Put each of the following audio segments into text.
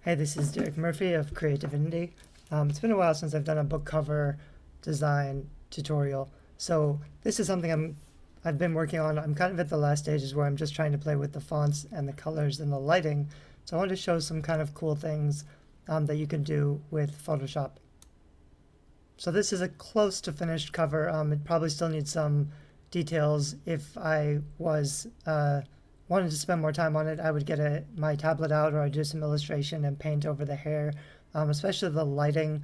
Hey, this is Derek Murphy of Creative Indie. It's been a while since I've done a book cover design tutorial, so this is something I've been working on. I'm kind of at the last stages where I'm just trying to play with the fonts and the colors and the lighting. So I wanted to show some kind of cool things that you can do with Photoshop. So this is a close to finished cover. It probably still needs some details. If I was wanted to spend more time on it, I would get my tablet out, or I'd do some illustration and paint over the hair, especially the lighting.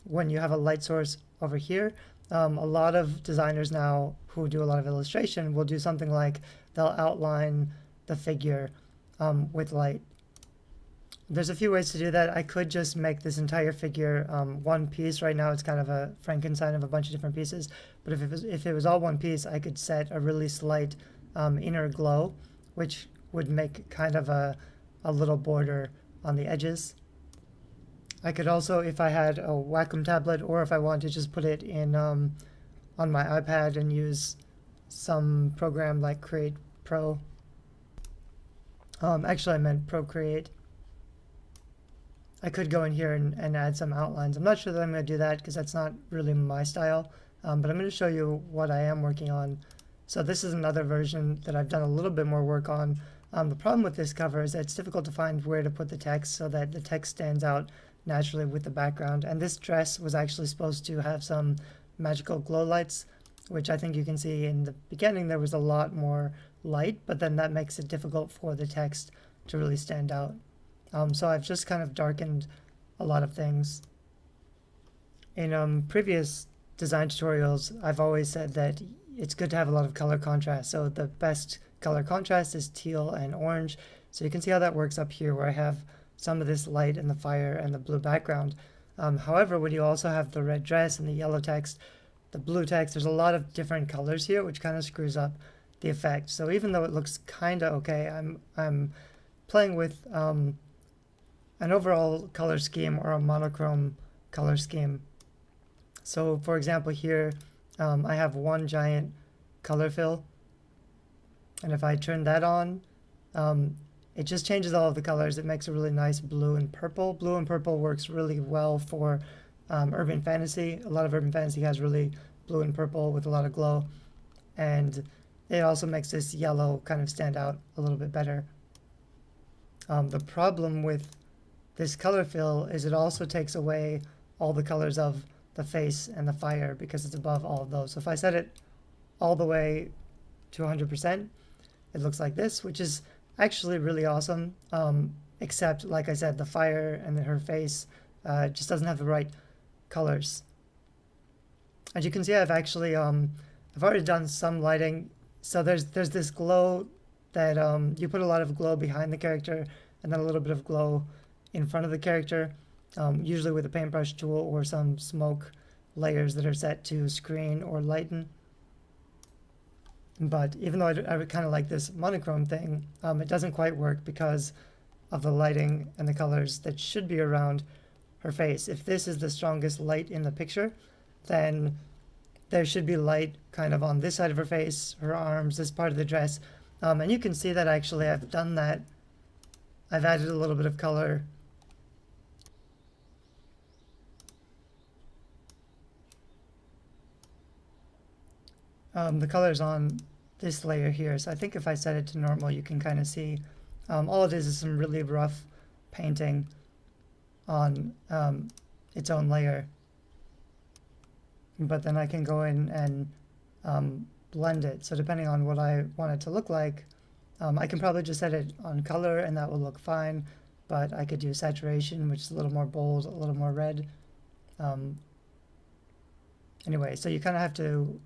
When you have a light source over here, a lot of designers now who do a lot of illustration will do something like they'll outline the figure with light. There's a few ways to do that. I could just make this entire figure one piece. Right now it's kind of a Frankenstein of a bunch of different pieces, but if it was all one piece, I could set a really slight inner glow, which would make kind of a little border on the edges. I could also, if I had a Wacom tablet, or if I wanted to just put it in on my iPad and use some program like Create Pro. Actually, I meant Procreate. I could go in here and add some outlines. I'm not sure that I'm going to do that because that's not really my style, but I'm going to show you what I am working on. So this is another version that I've done a little bit more work on. The problem with this cover is that it's difficult to find where to put the text so that the text stands out naturally with the background. And this dress was actually supposed to have some magical glow lights, which I think you can see in the beginning there was a lot more light, but then that makes it difficult for the text to really stand out. So I've just kind of darkened a lot of things. In previous design tutorials, I've always said that it's good to have a lot of color contrast. So the best color contrast is teal and orange. So you can see how that works up here, where I have some of this light and the fire and the blue background. However, when you also have the red dress and the yellow text, the blue text, there's a lot of different colors here, which kind of screws up the effect. So even though it looks kind of okay, I'm playing with an overall color scheme, or a monochrome color scheme. So for example here, I have one giant color fill, and if I turn that on, it just changes all of the colors. It makes a really nice blue and purple. Blue and purple works really well for urban fantasy. A lot of urban fantasy has really blue and purple with a lot of glow, and it also makes this yellow kind of stand out a little bit better. The problem with this color fill is it also takes away all the colors of the face and the fire because it's above all of those. So if I set it all the way to 100%, it looks like this, which is actually really awesome, except, like I said, the fire and her face just doesn't have the right colors. As you can see, I've actually I've already done some lighting. So there's this glow that you put a lot of glow behind the character, and then a little bit of glow in front of the character, usually with a paintbrush tool or some smoke layers that are set to screen or lighten. But even though I would kind of like this monochrome thing, it doesn't quite work because of the lighting and the colors that should be around her face. If this is the strongest light in the picture, then there should be light kind of on this side of her face, her arms, this part of the dress. And you can see that actually I've done that. I've added a little bit of color. The color's on this layer here, so I think if I set it to normal, you can kind of see all it is some really rough painting on its own layer. But then I can go in and blend it. So depending on what I want it to look like, I can probably just set it on color and that will look fine, but I could do saturation, which is a little more bold, a little more red. Anyway, so you kind of have to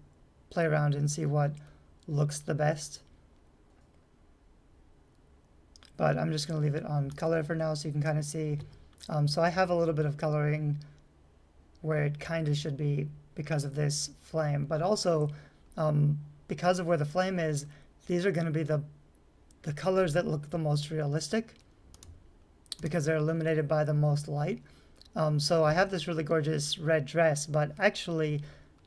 play around and see what looks the best. But I'm just going to leave it on color for now so you can kind of see. So I have a little bit of coloring where it kind of should be because of this flame, but also because of where the flame is, these are going to be the colors that look the most realistic because they're illuminated by the most light. So I have this really gorgeous red dress, but actually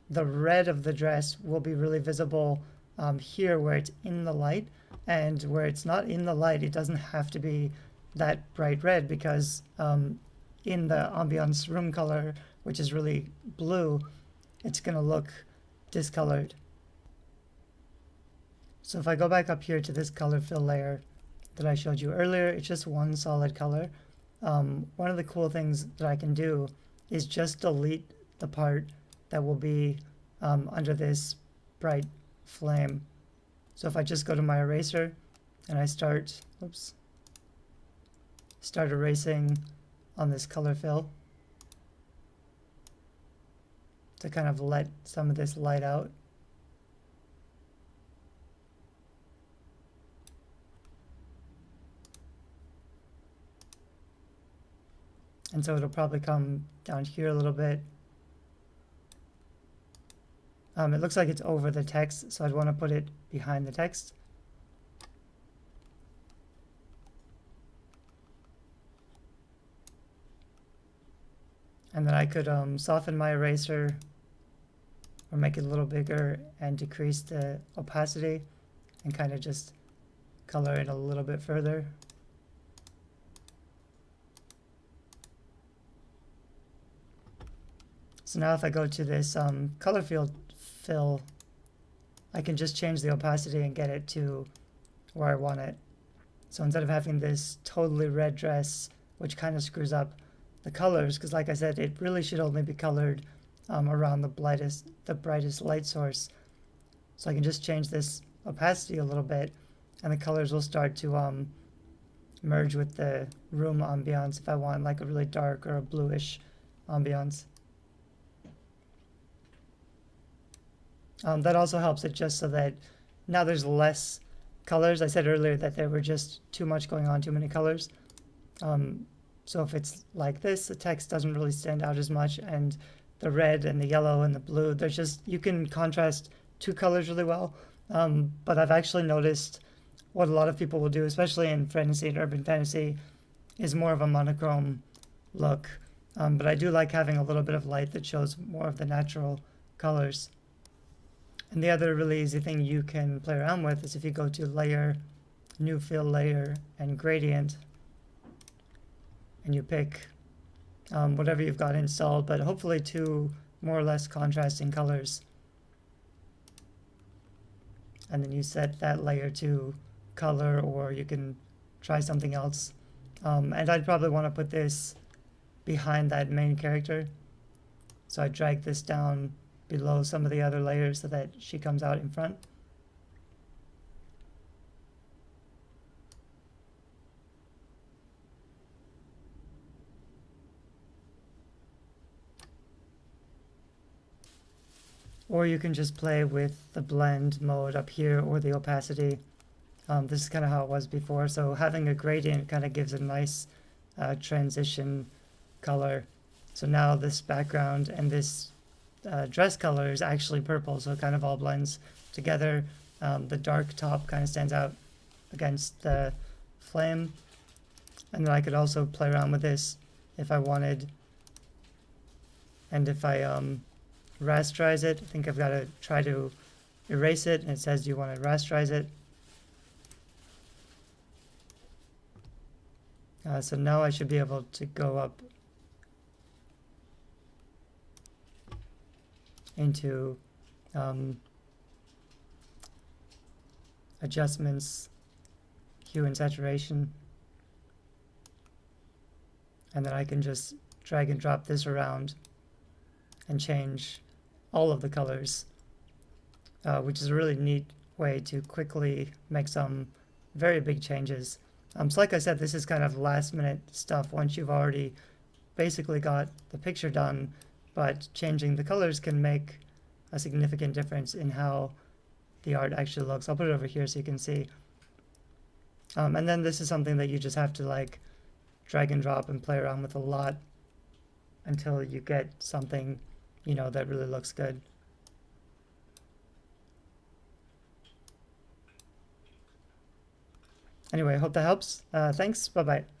the red of the dress will be really visible here where it's in the light, and where it's not in the light, it doesn't have to be that bright red because in the ambiance room color, which is really blue, it's going to look discolored. So if I go back up here to this color fill layer that I showed you earlier, it's just one solid color. One of the cool things that I can do is just delete the part that will be under this bright flame. So if I just go to my eraser and I start erasing on this color fill to kind of let some of this light out. And so it'll probably come down here a little bit. It looks like it's over the text, so I'd want to put it behind the text. And then I could soften my eraser or make it a little bigger and decrease the opacity and kind of just color it a little bit further. So now if I go to this color field fill, I can just change the opacity and get it to where I want it. So instead of having this totally red dress, which kind of screws up the colors, because like I said, it really should only be colored around the brightest light source. So I can just change this opacity a little bit, and the colors will start to merge with the room ambiance if I want like a really dark or a bluish ambiance. That also helps it just so that now there's less colors. I said earlier that there were just too much going on, too many colors. So if it's like this, the text doesn't really stand out as much, and the red and the yellow and the blue, there's just, you can contrast two colors really well. But I've actually noticed what a lot of people will do, especially in fantasy and urban fantasy, is more of a monochrome look. But I do like having a little bit of light that shows more of the natural colors. And the other really easy thing you can play around with is if you go to Layer, New Fill Layer, and Gradient, and you pick whatever you've got installed, but hopefully two more or less contrasting colors. And then you set that layer to color, or you can try something else. And I'd probably want to put this behind that main character. So I drag this down below some of the other layers so that she comes out in front. Or you can just play with the blend mode up here or the opacity. This is kind of how it was before. So having a gradient kind of gives a nice transition color. So now this background and this dress color is actually purple, so it kind of all blends together. The dark top kind of stands out against the flame. And then I could also play around with this if I wanted. And if I rasterize it, I think I've got to try to erase it, and it says you want to rasterize it. So now I should be able to go up into adjustments, hue and saturation, and then I can just drag and drop this around and change all of the colors, which is a really neat way to quickly make some very big changes. So like I said, this is kind of last minute stuff once you've already basically got the picture done, but changing the colors can make a significant difference in how the art actually looks. I'll put it over here so you can see. And then this is something that you just have to like drag and drop and play around with a lot until you get something, you know, that really looks good. Anyway, I hope that helps. Thanks. Bye-bye.